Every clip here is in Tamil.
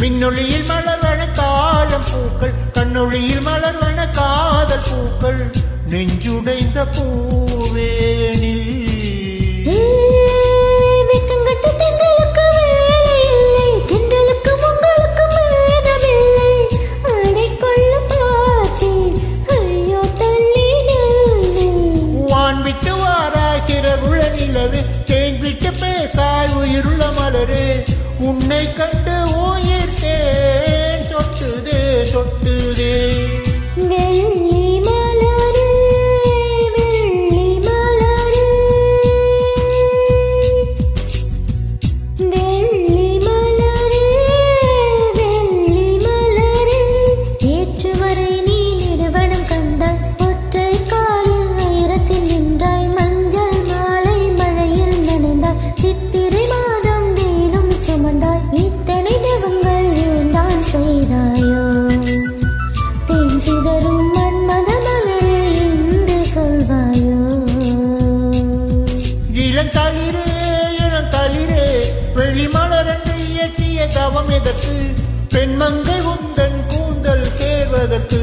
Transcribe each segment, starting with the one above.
மின்னொளியில் மலர்வன தாழம் பூக்கள், கண்ணொளியில் மலர்வன காதல் பூக்கள், நெஞ்சுடைந்த பூவேனில் தேன் விட்டு பேசாய் உயிருள்ள மலரே, உன்னை கண்டு உயிர் தேன் சொட்டுதே சொட்டுதே. வெள்ளி மலரே வெள்ளி மலரே வெள்ளி மலரே வெள்ளி மலரே, நேற்று வரை நீ நெடுவனம் கண்டாய், ஒற்றை காலில் உயரத்தில் நின்றாய், மஞ்சள் மாலை மழையில் நனைந்தாய், சித்திரை மாதம் வேலும் சுமந்தாய், இத்தனை தெய்வங்கள் ஏந்தான் செய்தாயோ, தேன் சிதறும் மன்மத மலரே என்று சொல்வாயோ. இளந்தளிரே இளந்தளிரே, வெளி மலரன்று இயற்றிய தவம் எதற்கு, பெண்மங்கை உந்தன் கூந்தல் சேர்வதற்கு.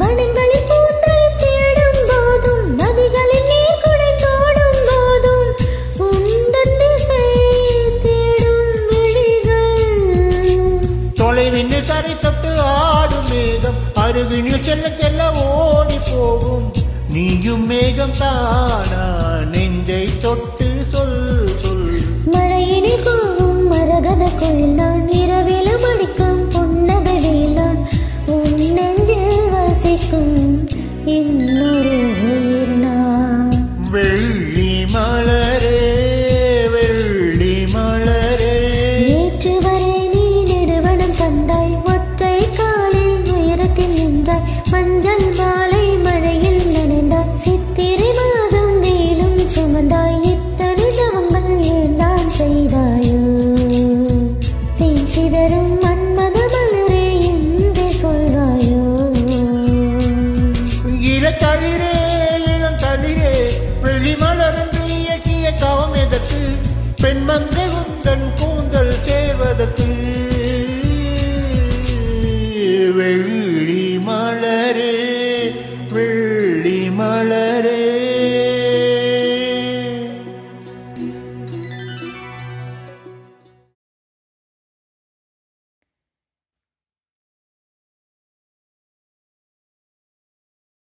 வனங்களில் பூக்கள் தேடும் போதும், நதிகளில் நீர் குடை தோடும் போதும், உந்தன் திசை தேடும் விழிகள். தொலைவினில் கரை தொட்டு ஆடும் மேகம், அருகினில் செல்ல செல்ல ஓடி போகும், நீயும் மேகம் தானா நெஞ்சை தொட்டு சொல் சொல். மழையினில் கூவும் மரகத குயில் நான், இரவிலும் அடிக்கும் புன்னகை வேல் நான், உன் நெஞ்சில் வசிக்கும் இன்னொரு உயிர் நான். வெள்ளி மலரே வெள்ளி மலரே, நேற்று வரை நீ நெடுவனம் கண்டாய், ஒற்றை காலில் உயரத்தில் நின்றாய், மஞ்சள் மாலை மழையில் நனைந்தாய், சித்திரை மாதம் வேலும் சுமந்தாய், இத்தனை தவங்கள் ஏந்தான் செய்தாயோ, தேன் சிதறும் மன்மத மலரே என்று சொல்வாயோ. இளந்தளிரே இளந்தளிரே, வெளி மலரன்று இயற்றிய தவம் எதற்கு, பெண்மங்கை